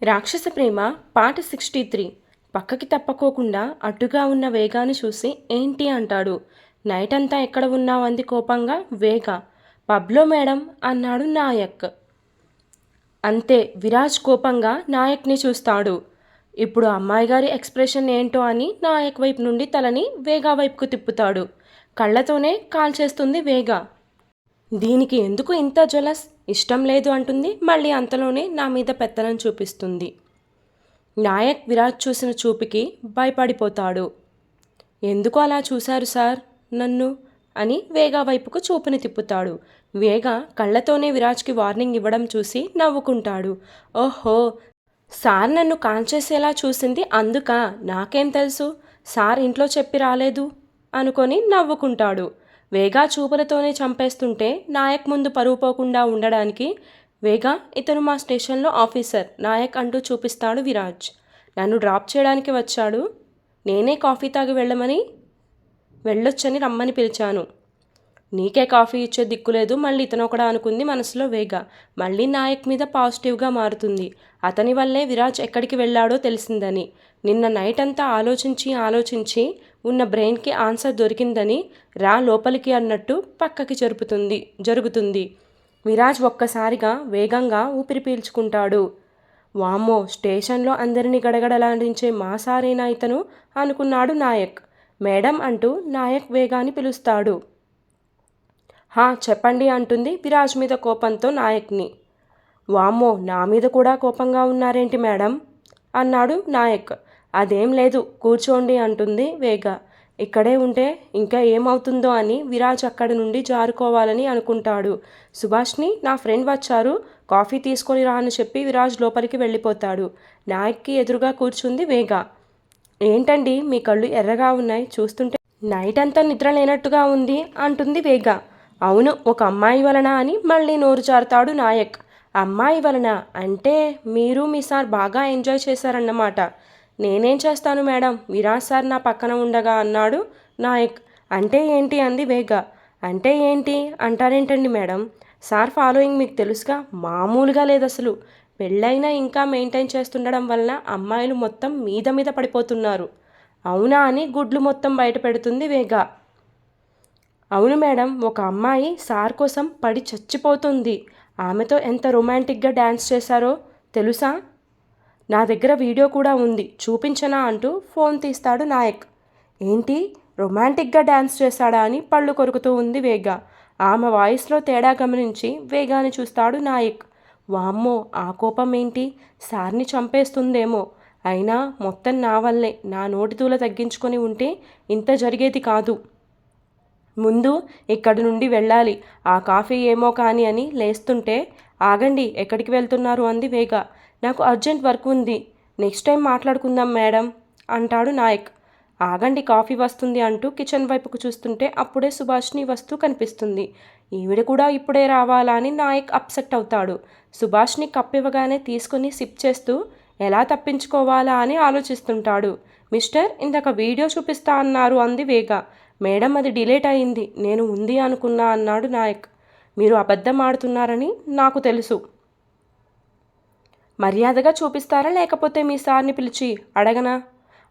రాక్షస ప్రేమ పార్ట్ 63. పక్కకి తప్పుకోకుండా అడ్డుగా ఉన్న వేగాని చూసి ఏంటి అంటాడు. నైట్ అంతా ఎక్కడ ఉన్నావు అంది కోపంగా వేగ. పబ్లో మేడం అన్నాడు నాయక్. అంతే విరాజ్ కోపంగా నాయక్ని చూస్తాడు. ఇప్పుడు అమ్మాయి గారి ఎక్స్ప్రెషన్ ఏంటో అని నాయక్ వైపు నుండి తలని వేగా వైపుకు తిప్పుతాడు. కళ్ళతోనే కాల్ చేస్తుంది వేగ. దీనికి ఎందుకు ఇంత జలస్? ఇష్టం లేదు అంటుంది. మళ్ళీ అంతలోనే నా మీద పెత్తనం చూపిస్తుంది. నాయక్ విరాజ్ చూసిన చూపుకి భయపడిపోతాడు. ఎందుకు అలా చూశారు సార్ నన్ను అని వేగా వైపుకు చూపుని తిప్పుతాడు. వేగ కళ్ళతోనే విరాజ్కి వార్నింగ్ ఇవ్వడం చూసి నవ్వుకుంటాడు. ఓహో, సార్ నన్ను కాల్చేసేలా చూసింది అందుకా? నాకేం తెలుసు, సార్ ఇంట్లో చెప్పి రాలేదు అనుకొని నవ్వుకుంటాడు. వేగా చూపులతోనే చంపేస్తుంటే నాయక్ ముందు పరువు పోకుండా ఉండడానికి వేగా ఇతను మా స్టేషన్లో ఆఫీసర్ నాయక్ అంటూ చూపిస్తాడు విరాజ్. నన్ను డ్రాప్ చేయడానికి వచ్చాడు. నేనే కాఫీ తాగి వెళ్ళొచ్చని రమ్మని పిలిచాను. నీకే కాఫీ ఇచ్చే దిక్కులేదు మళ్ళీ ఇతను కూడా అనుకుంది మనసులో వేగ. మళ్ళీ నాయక్ మీద పాజిటివ్గా మారుతుంది. అతని వల్లే విరాజ్ ఎక్కడికి వెళ్ళాడో తెలిసిందని. నిన్న నైట్ అంతా ఆలోచించి ఉన్న బ్రెయిన్కి ఆన్సర్ దొరికిందని రా లోపలికి అన్నట్టు పక్కకి జరుగుతుంది. విరాజ్ ఒక్కసారిగా వేగంగా ఊపిరి పీల్చుకుంటాడు. వామ్మో, స్టేషన్లో అందరినీ గడగడలాడించే మా సారేనా ఇతను అనుకున్నాడు నాయక్. మేడం అంటూ నాయక్ వేగాని పిలుస్తాడు. హా చెప్పండి అంటుంది విరాజ్ మీద కోపంతో నాయక్ని. వామ్మో, నా మీద కూడా కోపంగా ఉన్నారేంటి మేడం అన్నాడు నాయక్. అదేం లేదు కూర్చోండి అంటుంది వేగ. ఇక్కడే ఉంటే ఇంకా ఏమవుతుందో అని విరాజ్ అక్కడి నుండి జారుకోవాలని అనుకుంటాడు. సుభాష్ని నా ఫ్రెండ్ వచ్చారు, కాఫీ తీసుకొని రా అని చెప్పి విరాజ్ లోపలికి వెళ్ళిపోతాడు. నాయక్కి ఎదురుగా కూర్చుంది వేగ. ఏంటండి మీ కళ్ళు ఎర్రగా ఉన్నాయి, చూస్తుంటే నైట్ అంతా నిద్ర లేనట్టుగా ఉంది అంటుంది వేగ. అవును, ఒక అమ్మాయి వలన అని మళ్ళీ నోరు జారుతాడు నాయక్. అమ్మాయి వలన అంటే మీరు మీ సార్ బాగా ఎంజాయ్ చేశారన్నమాట. నేనేం చేస్తాను మేడం, విరాజ్ సార్ నా పక్కన ఉండగా అన్నాడు నాయక్. అంటే ఏంటి అంది వేగ. అంటే ఏంటి అంటారేంటండి మేడం, సార్ ఫాలోయింగ్ మీకు తెలుసుగా, మామూలుగా లేదు అసలు. పెళ్ళైనా ఇంకా మెయింటైన్ చేస్తుండడం వలన అమ్మాయిలు మొత్తం మీద పడిపోతున్నారు. అవునా అని గుడ్లు మొత్తం బయట పెడుతుంది వేగ. అవును మేడం, ఒక అమ్మాయి సార్ కోసం పడి చచ్చిపోతుంది. ఆమెతో ఎంత రొమాంటిక్గా డ్యాన్స్ చేశారో తెలుసా? నా దగ్గర వీడియో కూడా ఉంది, చూపించనా అంటూ ఫోన్ తీస్తాడు నాయక్. ఏంటి, రొమాంటిక్గా డ్యాన్స్ చేశాడా అని పళ్ళు కొరుకుతూ ఉంది వేగ. ఆమె వాయిస్లో తేడా గమనించి వేగాని చూస్తాడు నాయక్. వామ్మో, ఆ కోపం ఏంటి, సార్ని చంపేస్తుందేమో. అయినా మొత్తం నా వల్లే, నా నోటితూల తగ్గించుకొని ఉంటే ఇంత జరిగేది కాదు. ముందు ఇక్కడి నుండి వెళ్ళాలి, ఆ కాఫీ ఏమో కానీ అని లేస్తుంటే ఆగండి ఎక్కడికి వెళ్తున్నారు అంది వేగ. నాకు అర్జెంట్ వర్క్ ఉంది, నెక్స్ట్ టైం మాట్లాడుకుందాం మేడం అంటాడు నాయక్. ఆగండి కాఫీ వస్తుంది అంటూ కిచెన్ వైపుకు చూస్తుంటే అప్పుడే సుభాష్ని వస్తూ కనిపిస్తుంది. ఈవిడ కూడా ఇప్పుడే రావాలా అని నాయక్ అప్సెట్ అవుతాడు. సుభాష్ని కప్పివ్వగానే తీసుకుని సిప్ చేస్తూ ఎలా తప్పించుకోవాలా అని ఆలోచిస్తుంటాడు. మిస్టర్, ఇందాక వీడియో చూపిస్తా అన్నారు అంది వేగ. మేడం అది డిలీట్ అయింది, నేను ఉంది అనుకున్నా అన్నాడు నాయక్. మీరు అబద్ధం ఆడుతున్నారని నాకు తెలుసు. మర్యాదగా చూపిస్తారా లేకపోతే మీ సార్ని పిలిచి అడగనా?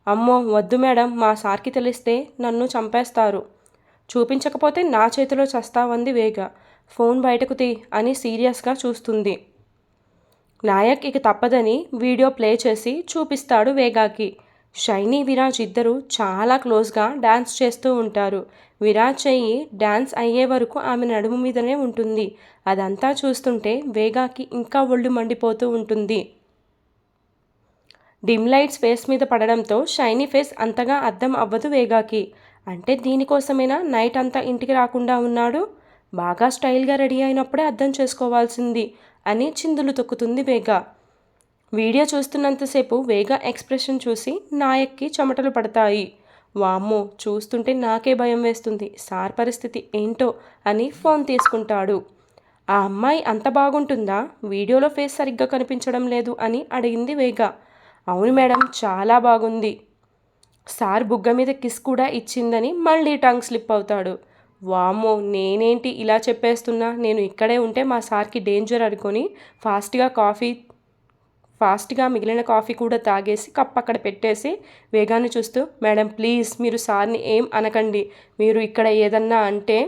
అమ్మో వద్దు మేడం, మా సార్కి తెలిస్తే నన్ను చంపేస్తారు. చూపించకపోతే నా చేతిలో చస్తావంది వేగ. ఫోన్ బయటకు తీ అని సీరియస్గా చూస్తుంది. నాయక్ ఇక తప్పదని వీడియో ప్లే చేసి చూపిస్తాడు వేగాకి. షైనీ విరాజ్ ఇద్దరు చాలా క్లోజ్గా డ్యాన్స్ చేస్తూ ఉంటారు. విరాజ్ చెయ్యి డ్యాన్స్ అయ్యే వరకు ఆమె నడుము మీదనే ఉంటుంది. అదంతా చూస్తుంటే వేగాకి ఇంకా ఒళ్ళు మండిపోతూ ఉంటుంది. డిమ్ లైట్స్ ఫేస్ మీద పడడంతో షైనీ ఫేస్ అంతగా అర్థం అవ్వదు వేగాకి. అంటే దీనికోసమేనా నైట్ అంతా ఇంటికి రాకుండా ఉన్నాడు? బాగా స్టైల్గా రెడీ అయినప్పుడే అర్థం చేసుకోవాల్సింది అని చిందులు తొక్కుతుంది వేగ. వీడియో చూస్తున్నంతసేపు వేగ ఎక్స్ప్రెషన్ చూసి నాయక్కి చెమటలు పడతాయి. వామ్మో, చూస్తుంటే నాకే భయం వేస్తుంది, సార్ పరిస్థితి ఏంటో అని ఫోన్ తీసుకుంటాడు. ఆ అమ్మాయి అంత బాగుంటుందా, వీడియోలో ఫేస్ సరిగ్గా కనిపించడం లేదు అని అడిగింది వేగ. అవును మేడం, చాలా బాగుంది. సార్ బుగ్గ మీద కిస్ కూడా ఇచ్చిందని మళ్ళీ టంగ్ స్లిప్ అవుతాడు. వామ్మో, నేనేంటి ఇలా చెప్పేస్తున్నా, నేను ఇక్కడే ఉంటే మా సార్కి డేంజర్ అనుకొని ఫాస్ట్గా మిగిలిన కాఫీ కూడా తాగేసి కప్ అక్కడ పెట్టేసి వేగాన్ని చూస్తూ, మేడం ప్లీజ్ మీరు సార్ని ఏం అనకండి, మీరు ఇక్కడ ఏదన్నా అంటే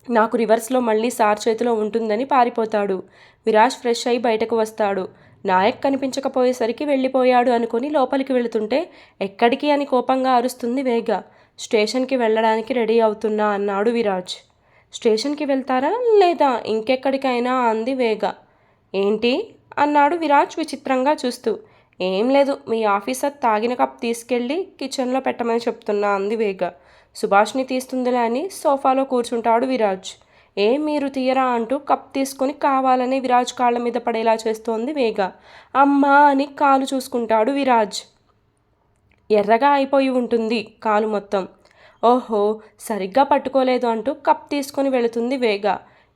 నాకు రివర్స్లో మళ్ళీ సార్ చేతిలో ఉంటుందని పారిపోతాడు. విరాజ్ ఫ్రెష్ అయి బయటకు వస్తాడు. నాయక్ కనిపించకపోయేసరికి వెళ్ళిపోయాడు అనుకుని లోపలికి వెళుతుంటే ఎక్కడికి అని కోపంగా అరుస్తుంది వేగ. స్టేషన్కి వెళ్ళడానికి రెడీ అవుతున్నా అన్నాడు విరాజ్. స్టేషన్కి వెళ్తారా లేదా ఇంకెక్కడికైనా అంది వేగ. ఏంటి అన్నాడు విరాజ్ విచిత్రంగా చూస్తూ. ఏం లేదు, మీ ఆఫీసర్ తాగిన కప్ తీసుకెళ్ళి కిచెన్లో పెట్టమని చెప్తున్నా అంది వేగ. సుభాష్ని తీస్తుందిలే అని సోఫాలో కూర్చుంటాడు విరాజ్. ఏం మీరు తీయరా అంటూ కప్ తీసుకుని కావాలని విరాజ్ కాళ్ళ మీద పడేలా చేస్తోంది వేగ. అమ్మా అని కాలు చూసుకుంటాడు విరాజ్. ఎర్రగా అయిపోయి ఉంటుంది కాలు మొత్తం. ఓహో, సరిగ్గా పట్టుకోలేదు అంటూ కప్ తీసుకొని వెళుతుంది వేగ.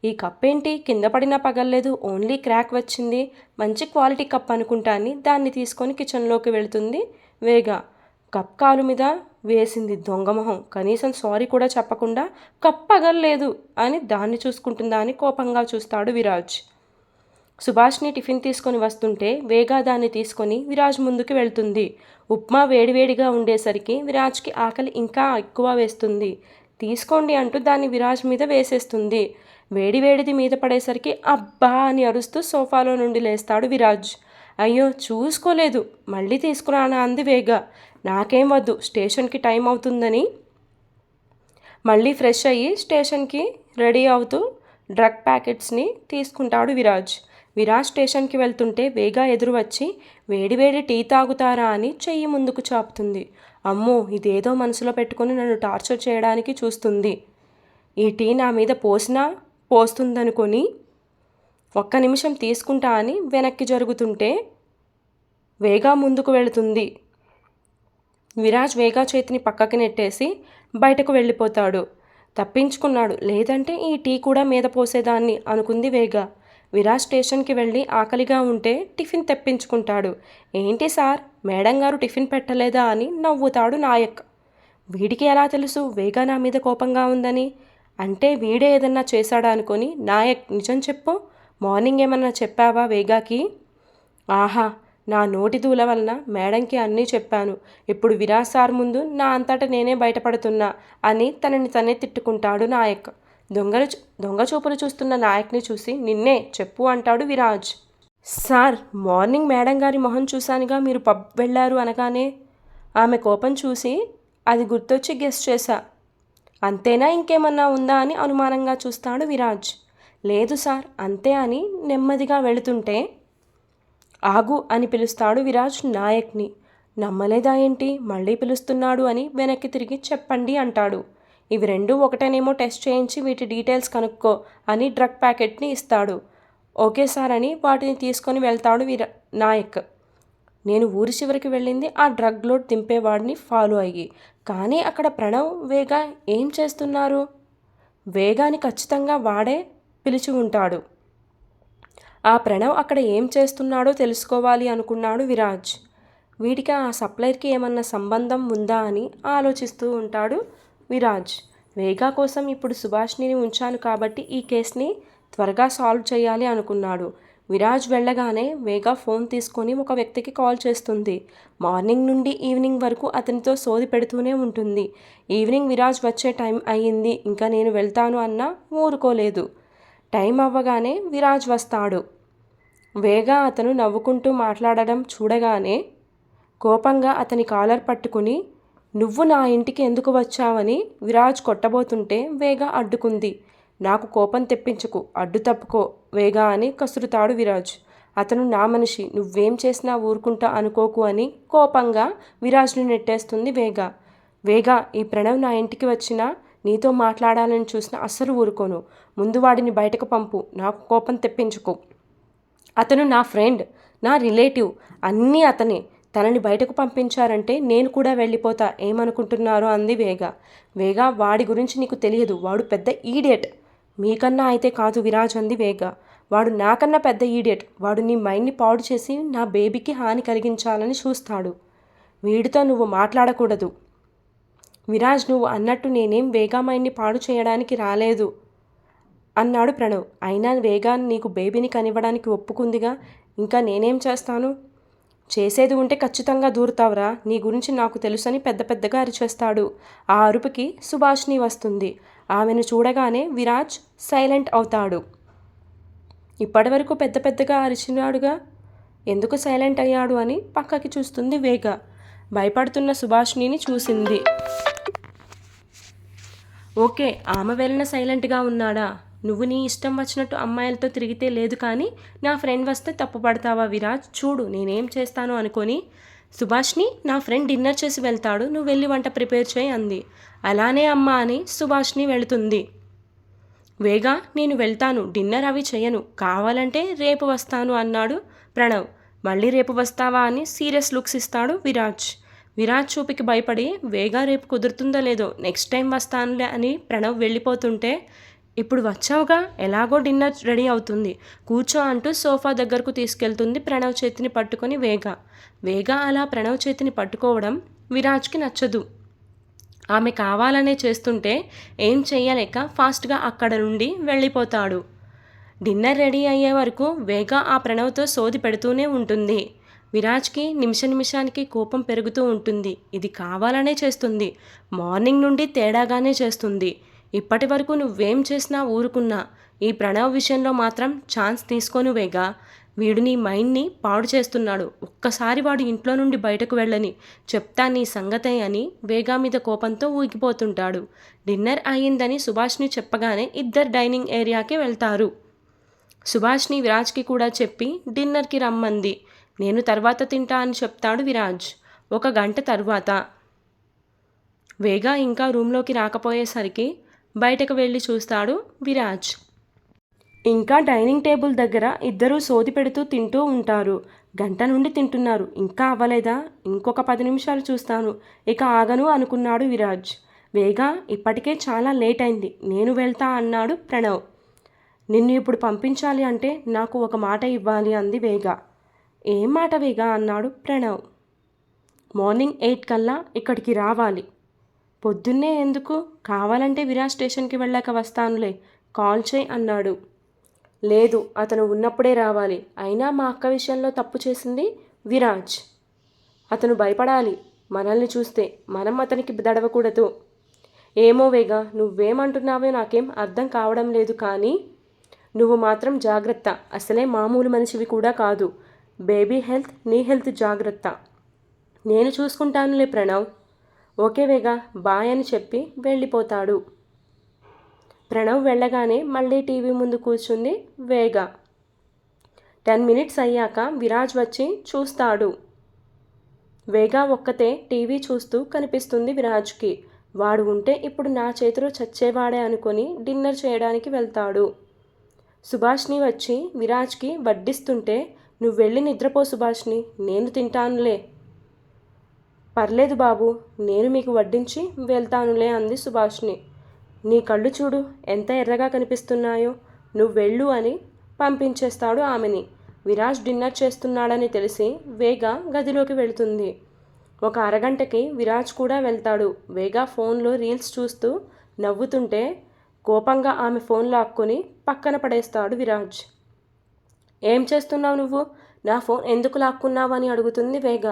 ఈ కప్ ఏంటి కింద పడినా పగల్లేదు, ఓన్లీ క్రాక్ వచ్చింది, మంచి క్వాలిటీ కప్ అనుకుంటాని దాన్ని తీసుకొని కిచెన్లోకి వెళుతుంది వేగ. కప్ కాలు మీద వేసింది దొంగమొహం, కనీసం సారీ కూడా చెప్పకుండా కప్ పగల్లేదు అని దాన్ని చూసుకుంటుందా అని కోపంగా చూస్తాడు విరాజ్. సుభాష్ని టిఫిన్ తీసుకొని వస్తుంటే వేగ దాన్ని తీసుకొని విరాజ్ ముందుకు వెళ్తుంది. ఉప్మా వేడివేడిగా ఉండేసరికి విరాజ్కి ఆకలి ఇంకా ఎక్కువ వేస్తుంది. తీసుకోండి అంటూ దాన్ని విరాజ్ మీద వేసేస్తుంది. వేడివేడిది మీద పడేసరికి అబ్బా అని అరుస్తూ సోఫాలో నుండి లేస్తాడు విరాజ్. అయ్యో చూసుకోలేదు, మళ్ళీ తీసుకురానా అంది వేగ. నాకేం వద్దు, స్టేషన్కి టైం అవుతుందని మళ్ళీ ఫ్రెష్ అయ్యి స్టేషన్కి రెడీ అవుతూ డ్రగ్ ప్యాకెట్స్ని తీసుకుంటాడు విరాజ్. విరాజ్ స్టేషన్కి వెళ్తుంటే వేగ ఎదురు వచ్చి వేడివేడి టీ తాగుతారా అని చెయ్యి ముందుకు చాపుతుంది. అమ్మో, ఇదేదో మనసులో పెట్టుకుని నన్ను టార్చర్ చేయడానికి చూస్తుంది. ఈ టీ నా మీద పోస్తుందనుకొని ఒక్క నిమిషం తీసుకుంటా అని వెనక్కి జరుగుతుంటే వేగ ముందుకు వెళుతుంది. విరాజ్ వేగ చేతిని పక్కకి నెట్టేసి బయటకు వెళ్ళిపోతాడు. తప్పించుకున్నాడు, లేదంటే ఈ టీ కూడా మీద పోసేదాన్ని అనుకుంది వేగ. విరాజ్ స్టేషన్కి వెళ్ళి ఆకలిగా ఉంటే టిఫిన్ తెప్పించుకుంటాడు. ఏంటి సార్, మేడం గారు టిఫిన్ పెట్టలేదా అని నవ్వుతాడు నాయక్. వీడికి ఎలా తెలుసు వేగ నా మీద కోపంగా ఉందని? అంటే వీడే ఏదన్నా చేశాడా అనుకొని, నాయక్ నిజం చెప్పు, మార్నింగ్ ఏమన్నా చెప్పావా వేగాకి? ఆహా, నా నోటి దూల వలన మేడంకి అన్నీ చెప్పాను. ఇప్పుడు విరాజ్ సార్ ముందు నా అంతటా నేనే బయటపడుతున్నా అని తనని తనే తిట్టుకుంటాడు నాయక్. దొంగ చూపులు చూస్తున్న నాయక్ని చూసి నిన్నే చెప్పు అంటాడు విరాజ్. సార్, మార్నింగ్ మేడం గారి మొహం చూశానుగా, మీరు పబ్ వెళ్ళారు అనగానే ఆమె కోపం చూసి అది గుర్తొచ్చి గెస్ చేశా. అంతేనా, ఇంకేమన్నా ఉందా అని అనుమానంగా చూస్తాడు విరాజ్. లేదు సార్, అంతే అని నెమ్మదిగా వెళుతుంటే ఆగు అని పిలుస్తాడు విరాజ్ నాయక్ని. నమ్మలేదా ఏంటి, మళ్ళీ పిలుస్తున్నాడు అని వెనక్కి తిరిగి చెప్పండి అంటాడు. ఇవి రెండూ ఒకటేనేమో టెస్ట్ చేయించి వీటి డీటెయిల్స్ కనుక్కో అని డ్రగ్ ప్యాకెట్ని ఇస్తాడు. ఓకే సార్ అని వాటిని తీసుకొని వెళ్తాడు నాయక్. నేను ఊరి చివరికి వెళ్ళింది ఆ డ్రగ్ లోడ్ దింపేవాడిని ఫాలో అయ్యి, కానీ అక్కడ ప్రణవ్ వేగ ఏం చేస్తున్నారు? వేగాని ఖచ్చితంగా వాడే పిలిచి ఉంటాడు. ఆ ప్రణవ్ అక్కడ ఏం చేస్తున్నాడో తెలుసుకోవాలి అనుకున్నాడు విరాజ్. వీడికి ఆ సప్లైర్కి ఏమన్నా సంబంధం ఉందా అని ఆలోచిస్తూ ఉంటాడు విరాజ్. వేగా కోసం ఇప్పుడు సుభాష్ని ఉంచాను కాబట్టి ఈ కేసుని త్వరగా సాల్వ్ చేయాలి అనుకున్నాడు. విరాజ్ వెళ్ళగానే వేగా ఫోన్ తీసుకొని ఒక వ్యక్తికి కాల్ చేస్తుంది. మార్నింగ్ నుండి ఈవినింగ్ వరకు అతనితో సోది పెడుతూనే ఉంటుంది. ఈవినింగ్ విరాజ్ వచ్చే టైం అయ్యింది, ఇంకా నేను వెళ్తాను అన్నా ఊరుకోలేదు. టైం అవ్వగానే విరాజ్ వస్తాడు. వేగా అతను నవ్వుకుంటూ మాట్లాడడం చూడగానే కోపంగా అతని కాలర్ పట్టుకుని నువ్వు నా ఇంటికి ఎందుకు వచ్చావని విరాజ్ కొట్టబోతుంటే వేగా అడ్డుకుంది. నాకు కోపం తెప్పించుకు, అడ్డు తప్పుకో వేగా అని కసురుతాడు విరాజ్. అతను నా మనిషి, నువ్వేం చేసినా ఊరుకుంటా అనుకోకు అని కోపంగా విరాజ్ని నెట్టేస్తుంది వేగా. వేగా, ఈ ప్రణవ్ నా ఇంటికి వచ్చినా నీతో మాట్లాడాలని చూసినా అస్సలు ఊరుకోను. ముందు వాడిని బయటకు పంపు, నాకు కోపం తెప్పించుకో. అతను నా ఫ్రెండ్, నా రిలేటివ్, అన్నీ అతనే. తనని బయటకు పంపించారంటే నేను కూడా వెళ్ళిపోతా, ఏమనుకుంటున్నారో అంది వేగా. వేగా, వాడి గురించి నీకు తెలియదు, వాడు పెద్ద ఈడియట్. మీకన్నా అయితే కాదు విరాజ్ అంది వేగా. వాడు నాకన్నా పెద్ద ఈడియట్. వాడు నీ మైండ్ని పాడు చేసి నా బేబీకి హాని కలిగించాలని చూస్తాడు. వీడితో నువ్వు మాట్లాడకూడదు. విరాజ్, నువ్వు అన్నట్టు నేనేం వేగా మైండ్ని పాడు చేయడానికి రాలేదు అన్నాడు ప్రణవ్. అయినా వేగా నీకు బేబీని కనివ్వడానికి ఒప్పుకుందిగా, ఇంకా నేనేం చేస్తాను? చేసేది ఉంటే ఖచ్చితంగా దూరుతావురా, నీ గురించి నాకు తెలుసని పెద్ద పెద్దగా అరిచేస్తాడు. ఆ అరుపుకి సుభాష్ని వస్తుంది. ఆమెను చూడగానే విరాజ్ సైలెంట్ అవుతాడు. ఇప్పటివరకు పెద్ద పెద్దగా అరిచినాడుగా, ఎందుకు సైలెంట్ అయ్యాడు అని పక్కకి చూస్తుంది వేగ. భయపడుతున్న సుభాష్ని చూసింది. ఓకే, ఆమె వెళ్ళిన సైలెంట్గా ఉన్నాడా? నువ్వు నీ ఇష్టం వచ్చినట్టు అమ్మాయిలతో తిరిగితే లేదు, కానీ నా ఫ్రెండ్ వస్తే తప్పుపడతావా విరాజ్? చూడు నేనేం చేస్తాను అనుకొని. సుభాష్ని, నా ఫ్రెండ్ డిన్నర్ చేసి వెళ్తాడు, నువ్వు వెళ్ళి వంట ప్రిపేర్ చేయి అంది. అలానే అమ్మా అని సుభాష్ని వెళుతుంది. వేగా, నేను వెళ్తాను, డిన్నర్ అవి చేయను, కావాలంటే రేపు వస్తాను అన్నాడు ప్రణవ్. మళ్ళీ రేపు వస్తావా అని సీరియస్ లుక్స్ ఇస్తాడు విరాజ్. విరాజ్ చూపుకి భయపడి వేగా రేపు కుదురుతుందో లేదో, నెక్స్ట్ టైం వస్తానులే అని ప్రణవ్ వెళ్ళిపోతుంటే, ఇప్పుడు వచ్చావుగా, ఎలాగో డిన్నర్ రెడీ అవుతుంది, కూర్చో అంటూ సోఫా దగ్గరకు తీసుకెళ్తుంది ప్రణవ్ చేతిని పట్టుకొని వేగ. వేగ అలా ప్రణవ్ చేతిని పట్టుకోవడం విరాజ్కి నచ్చదు. ఆమె కావాలనే చేస్తుంటే ఏం చెయ్యలేక ఫాస్ట్గా అక్కడ నుండి వెళ్ళిపోతాడు. డిన్నర్ రెడీ అయ్యే వరకు వేగ ఆ ప్రణవ్తో సోది పెడుతూనే ఉంటుంది. విరాజ్కి నిమిషానికి కోపం పెరుగుతూ ఉంటుంది. ఇది కావాలనే చేస్తుంది. మార్నింగ్ నుండి తేడాగానే చేస్తుంది. ఇప్పటి వరకు నువ్వేం చేసినా ఊరుకున్నా, ఈ ప్రణవ్ విషయంలో మాత్రం ఛాన్స్ తీసుకోను వేగ. వీడు నీ మైండ్ని పాడు చేస్తున్నాడు. ఒక్కసారి వాడు ఇంట్లో నుండి బయటకు వెళ్ళని చెప్తా నీ సంగతే అని వేగా మీద కోపంతో ఊగిపోతుంటాడు. డిన్నర్ అయ్యిందని సుభాష్ని చెప్పగానే ఇద్దరు డైనింగ్ ఏరియాకి వెళ్తారు. సుభాష్ని విరాజ్కి కూడా చెప్పి డిన్నర్కి రమ్మంది. నేను తర్వాత తింటా అని చెప్తాడు విరాజ్. 1 గంట తర్వాత వేగా ఇంకా రూమ్లోకి రాకపోయేసరికి బయటకు వెళ్ళి చూస్తాడు విరాజ్. ఇంకా డైనింగ్ టేబుల్ దగ్గర ఇద్దరూ సోది పెడుతూ తింటూ ఉంటారు. గంట నుండి తింటున్నారు, ఇంకా అవ్వలేదా? ఇంకొక 10 నిమిషాలు చూస్తాను, ఇక ఆగను అనుకున్నాడు విరాజ్. వేగా, ఇప్పటికే చాలా లేట్ అయింది, నేను వెళ్తా అన్నాడు ప్రణవ్. నిన్ను ఇప్పుడు పంపించాలి అంటే నాకు ఒక మాట ఇవ్వాలి అంది వేగ. ఏం మాట వేగా అన్నాడు ప్రణవ్. మార్నింగ్ 8 కల్లా ఇక్కడికి రావాలి. పొద్దున్నే ఎందుకు? కావాలంటే విరాజ్ స్టేషన్కి వెళ్ళాక వస్తానులే, కాల్ చేయి అన్నాడు. లేదు, అతను ఉన్నప్పుడే రావాలి. అయినా మా అక్క విషయంలో తప్పు చేసింది విరాజ్. అతను భయపడాలి మనల్ని చూస్తే, మనం అతనికి దడవకూడదు. ఏమో వేగా, నువ్వేమంటున్నావో నాకేం అర్థం కావడం లేదు, కానీ నువ్వు మాత్రం జాగ్రత్త, అసలే మామూలు మనిషివి కూడా కాదు. బేబీ హెల్త్, నీ హెల్త్ జాగ్రత్త. నేను చూసుకుంటానులే ప్రణవ్. ఓకే వేగా, బాయ్ అని చెప్పి వెళ్ళిపోతాడు. ప్రణవ్ వెళ్ళగానే మళ్ళీ టీవీ ముందు కూర్చుంది వేగ. 10 మినిట్స్ అయ్యాక విరాజ్ వచ్చి చూస్తాడు. వేగ ఒక్కతే టీవీ చూస్తూ కనిపిస్తుంది విరాజ్కి. వాడు ఉంటే ఇప్పుడు నా చేతిలో చచ్చేవాడే అనుకొని డిన్నర్ చేయడానికి వెళ్తాడు. సుభాష్ని వచ్చి విరాజ్కి వడ్డిస్తుంటే, నువ్వు వెళ్ళి నిద్రపో సుభాష్ని, నేను తింటానులే. పర్లేదు బాబు, నేను మీకు వడ్డించి వెళ్తానులే అంది సుభాష్ని. నీ కళ్ళు చూడు ఎంత ఎర్రగా కనిపిస్తున్నాయో, నువ్వు వెళ్ళు అని పంపించేస్తాడు ఆమెని. విరాజ్ డిన్నర్ చేస్తున్నాడని తెలిసి వేగ గదిలోకి వెళుతుంది. 1 అరగంటకి విరాజ్ కూడా వెళ్తాడు. వేగ ఫోన్లో రీల్స్ చూస్తూ నవ్వుతుంటే కోపంగా ఆమె ఫోన్ లాక్కొని పక్కన పడేస్తాడు విరాజ్. ఏం చేస్తున్నావు నువ్వు? నా ఫోన్ ఎందుకు లాక్కున్నావు అని అడుగుతుంది వేగ.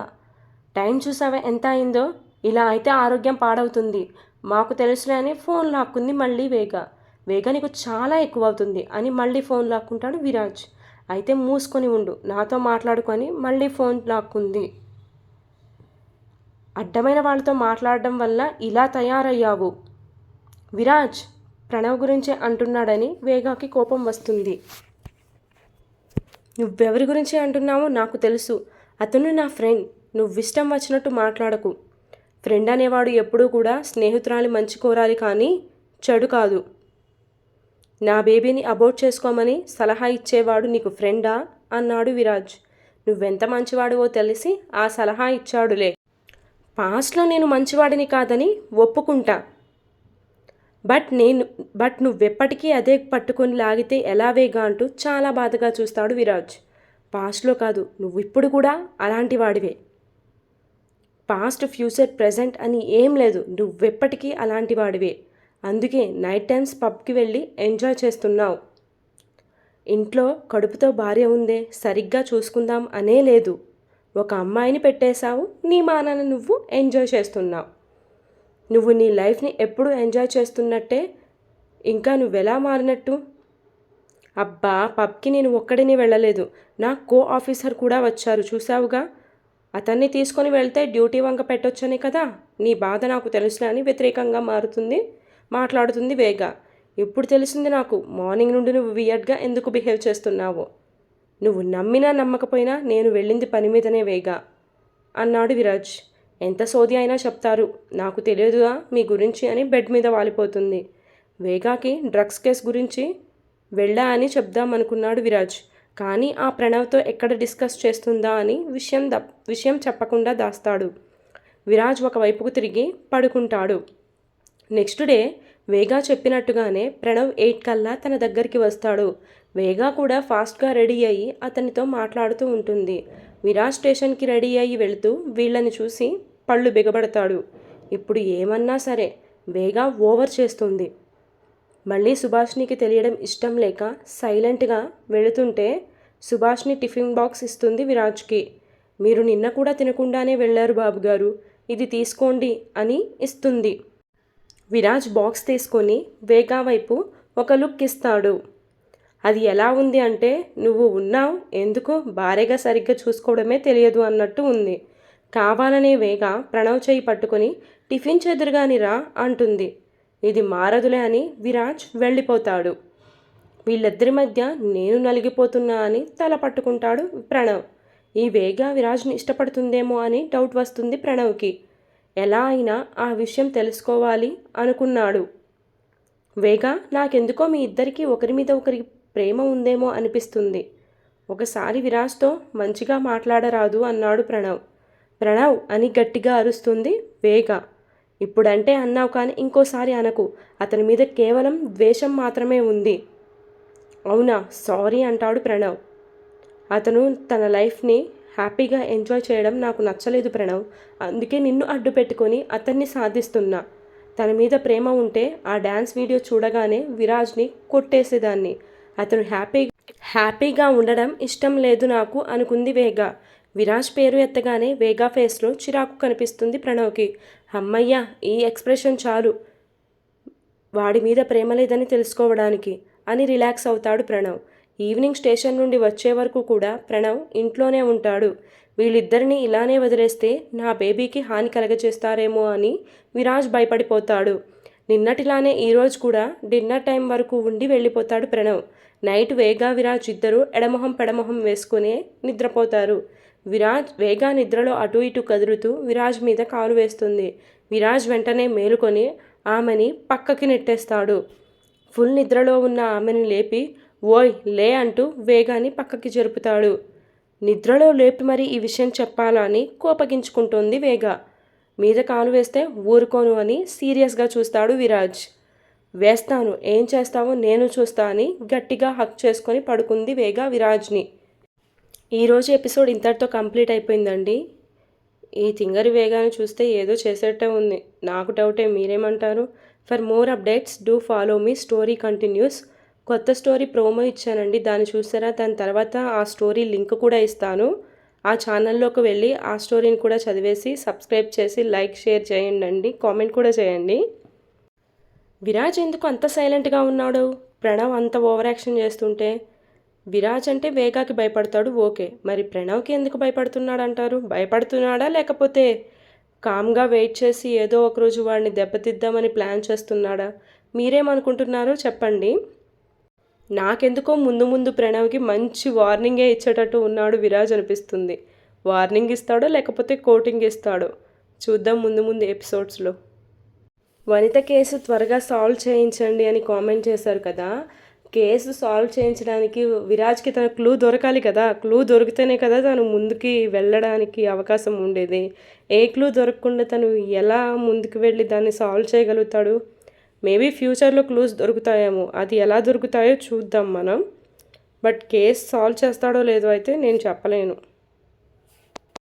టైం చూసావా ఎంత అయిందో? ఇలా అయితే ఆరోగ్యం పాడవుతుంది. మాకు తెలుసులే అని ఫోన్ లాక్కుంది మళ్ళీ వేగ. వేగ నీకు చాలా ఎక్కువ అవుతుంది అని మళ్ళీ ఫోన్ లాక్కుంటాడు విరాజ్. అయితే మూసుకొని ఉండు, నాతో మాట్లాడుకొని మళ్ళీ ఫోన్ లాక్కుంది. అడ్డమైన వాళ్ళతో మాట్లాడడం వల్ల ఇలా తయారయ్యావు. విరాజ్ ప్రణవ్ గురించి అంటున్నాడని వేగాకి కోపం వస్తుంది. నువ్వెవరి గురించి అంటున్నావో నాకు తెలుసు. అతను నా ఫ్రెండ్. నువ్విష్టం వచ్చినట్టు మాట్లాడకు. ఫ్రెండ్ అనేవాడు ఎప్పుడూ కూడా స్నేహితురాలి మంచి కోరాలి, కానీ చెడు కాదు. నా బేబీని అబోర్ట్ చేసుకోమని సలహా ఇచ్చేవాడు నీకు ఫ్రెండా అన్నాడు విరాజ్. నువ్వెంత మంచివాడివో తెలిసి ఆ సలహా ఇచ్చాడులే. పాస్ట్లో నేను మంచివాడిని కాదని ఒప్పుకుంటా. బట్ నువ్వెప్పటికీ అదే పట్టుకొని లాగితే ఎలా వేగా అంటూ చాలా బాధగా చూస్తాడు విరాజ్. పాస్ట్లో కాదు, నువ్వు ఇప్పుడు కూడా అలాంటి వాడివే. పాస్ట్, ఫ్యూచర్, ప్రెజెంట్ అని ఏం లేదు, నువ్వెప్పటికీ అలాంటి వాడివే. అందుకే నైట్ టైమ్స్ పబ్కి వెళ్ళి ఎంజాయ్ చేస్తున్నావు. ఇంట్లో కడుపుతో భార్య ఉందే, సరిగ్గా చూసుకుందాం అనే లేదు. ఒక అమ్మాయిని పెట్టేశావు, నీ మానాన నువ్వు ఎంజాయ్ చేస్తున్నావు. నువ్వు నీ లైఫ్ని ఎప్పుడు ఎంజాయ్ చేస్తున్నట్టే, ఇంకా నువ్వెలా మారినట్టు? అబ్బా, పబ్కి నేను ఒక్కడిని వెళ్ళలేదు, నా కో ఆఫీసర్ కూడా వచ్చారు చూసావుగా. అతన్ని తీసుకొని వెళ్తే డ్యూటీ వంక పెట్టొచ్చని కదా. నీ బాధ నాకు తెలుసులే అని వ్యతిరేకంగా మాట్లాడుతుంది వేగ. ఇప్పుడు తెలిసింది నాకు, మార్నింగ్ నుండి నువ్వు వియర్డ్గా ఎందుకు బిహేవ్ చేస్తున్నావో. నువ్వు నమ్మినా నమ్మకపోయినా నేను వెళ్ళింది పని మీదనే వేగ అన్నాడు విరాజ్. ఎంత సోది అయినా చెప్తారు, నాకు తెలియదుగా మీ గురించి అని బెడ్ మీద వాలిపోతుంది. వేగాకి డ్రగ్స్ కేస్ గురించి వెళ్ళా అని చెప్దామనుకున్నాడు విరాజ్. కానీ ఆ ప్రణవ్తో ఎక్కడ డిస్కస్ చేస్తుందా అని విషయం చెప్పకుండా దాస్తాడు. విరాజ్ ఒకవైపుకు తిరిగి పడుకుంటాడు. నెక్స్ట్ డే వేగా చెప్పినట్టుగానే ప్రణవ్ 8 కల్లా తన దగ్గరికి వస్తాడు. వేగా కూడా ఫాస్ట్గా రెడీ అయ్యి అతనితో మాట్లాడుతూ ఉంటుంది. విరాజ్ స్టేషన్కి రెడీ అయ్యి వెళుతూ వీళ్ళని చూసి పళ్ళు బిగబడతాడు. ఇప్పుడు ఏమన్నా సరే వేగా ఓవర్ చేస్తుంది. మళ్ళీ సుభాష్నికి తెలియడం ఇష్టం లేక సైలెంట్గా వెళుతుంటే సుభాష్ని టిఫిన్ బాక్స్ ఇస్తుంది విరాజ్కి. మీరు నిన్న కూడా తినకుండానే వెళ్ళారు బాబుగారు, ఇది తీసుకోండి అని ఇస్తుంది. విరాజ్ బాక్స్ తీసుకొని వేగా వైపు ఒక లుక్ ఇస్తాడు. అది ఎలా ఉంది అంటే, నువ్వు ఉన్నావు ఎందుకు, భార్యగా సరిగ్గా చూసుకోవడమే తెలియదు అన్నట్టు ఉంది. కావాలనే వేగ ప్రణవ్ చేయి పట్టుకొని టిఫిన్ చెదురుగాని రా అంటుంది. ఇది మారదులే అని విరాజ్ వెళ్ళిపోతాడు. వీళ్ళిద్దరి మధ్య నేను నలిగిపోతున్నా అని తల పట్టుకుంటాడు ప్రణవ్. ఈ వేగ విరాజ్ని ఇష్టపడుతుందేమో అని డౌట్ వస్తుంది ప్రణవ్కి. ఎలా అయినా ఆ విషయం తెలుసుకోవాలి అనుకున్నాడు. వేగ, నాకెందుకో మీ ఇద్దరికీ ఒకరి మీద ఒకరికి ప్రేమ ఉందేమో అనిపిస్తుంది. ఒకసారి విరాజ్తో మంచిగా మాట్లాడరాదు అన్నాడు ప్రణవ్. ప్రణవ్ అని గట్టిగా అరుస్తుంది వేగ. ఇప్పుడంటే అన్నావు కానీ ఇంకోసారి అనకు, అతని మీద కేవలం ద్వేషం మాత్రమే ఉంది. అవునా, సారీ అంటాడు ప్రణవ్. అతను తన లైఫ్ని హ్యాపీగా ఎంజాయ్ చేయడం నాకు నచ్చలేదు ప్రణవ్, అందుకే నిన్ను అడ్డు పెట్టుకొని అతన్ని సాధిస్తున్నా. తన మీద ప్రేమ ఉంటే ఆ డ్యాన్స్ వీడియో చూడగానే విరాజ్ని కొట్టేసేదాన్ని. అతను హ్యాపీగా ఉండడం ఇష్టం లేదు నాకు అనుకుంది వేగ. విరాజ్ పేరు ఎత్తగానే వేగా ఫేస్లో చిరాకు కనిపిస్తుంది ప్రణవ్కి. అమ్మయ్య, ఈ ఎక్స్ప్రెషన్ చాలు వాడి మీద ప్రేమ లేదని తెలుసుకోవడానికి అని రిలాక్స్ అవుతాడు ప్రణవ్. ఈవినింగ్ స్టేషన్ నుండి వచ్చే వరకు కూడా ప్రణవ్ ఇంట్లోనే ఉంటాడు. వీళ్ళిద్దరినీ ఇలానే వదిలేస్తే నా బేబీకి హాని కలగచేస్తారేమో అని విరాజ్ భయపడిపోతాడు. నిన్నటిలానే ఈరోజు కూడా డిన్నర్ టైం వరకు ఉండి వెళ్ళిపోతాడు ప్రణవ్. నైట్ వేగా విరాజ్ ఇద్దరు ఎడమొహం పెడమొహం వేసుకునే నిద్రపోతారు. వేగా నిద్రలో అటు ఇటు కదులుతూ విరాజ్ మీద కాలు వేస్తుంది. విరాజ్ వెంటనే మేలుకొని ఆమెని పక్కకి నెట్టేస్తాడు. ఫుల్ నిద్రలో ఉన్న ఆమెని లేపి ఓయ్ లే అంటూ వేగాని పక్కకి జరుపుతాడు. నిద్రలో లేపి మరీ ఈ విషయం చెప్పాలా అని కోపగించుకుంటోంది వేగ. మీద కాలు వేస్తే ఊరుకోను అని సీరియస్గా చూస్తాడు విరాజ్. వేస్తాను, ఏం చేస్తావో నేను చూస్తా అని గట్టిగా హక్ చేసుకొని పడుకుంది వేగ విరాజ్ని. ఈరోజు ఎపిసోడ్ ఇంతటితో కంప్లీట్ అయిపోయిందండి. ఈ తింగరి వేగాన్ని చూస్తే ఏదో చేసేట్టే ఉంది, నాకు డౌటే, మీరేమంటారు? For more updates do follow me, story continuous. కొత్త స్టోరీ ప్రోమో ఇచ్చానండి, దాన్ని చూసారా? దాని తర్వాత ఆ స్టోరీ లింక్ కూడా ఇస్తాను. ఆ ఛానల్లోకి వెళ్ళి ఆ స్టోరీని కూడా చదివేసి సబ్స్క్రైబ్ చేసి లైక్ షేర్ చేయండి, కామెంట్ కూడా చేయండి. విరాజ్ ఎందుకు అంత సైలెంట్గా ఉన్నాడు? ప్రణవ్ అంత ఓవర్ యాక్షన్ చేస్తుంటే. విరాజ్ అంటే వేగాకి భయపడతాడు, ఓకే, మరి ప్రణవ్కి ఎందుకు భయపడుతున్నాడు అంటారు? భయపడుతున్నాడా లేకపోతే కామ్గా వెయిట్ చేసి ఏదో ఒకరోజు వాడిని దెబ్బతిద్దామని ప్లాన్ చేస్తున్నాడా? మీరేమనుకుంటున్నారో చెప్పండి. నాకెందుకో ముందు ప్రణవ్కి మంచి వార్నింగే ఇచ్చేటట్టు ఉన్నాడు విరాజ్ అనిపిస్తుంది. వార్నింగ్ ఇస్తాడో లేకపోతే కోటింగ్ ఇస్తాడో చూద్దాం ముందు ఎపిసోడ్స్లో. వనిత కేసు త్వరగా సాల్వ్ చేయించండి అని కామెంట్ చేశారు కదా. కేసు సాల్వ్ చేయించడానికి విరాజ్కి తన క్లూ దొరకాలి కదా. క్లూ దొరికితేనే కదా తను ముందుకి వెళ్ళడానికి అవకాశం ఉండేది. ఏ క్లూ దొరకకుండా తను ఎలా ముందుకు వెళ్ళి దాన్ని సాల్వ్ చేయగలుగుతాడు? మేబీ ఫ్యూచర్లో క్లూస్ దొరుకుతాయేమో, అది ఎలా దొరుకుతాయో చూద్దాం మనం. బట్ కేసు సాల్వ్ చేస్తాడో లేదో అయితే నేను చెప్పలేను.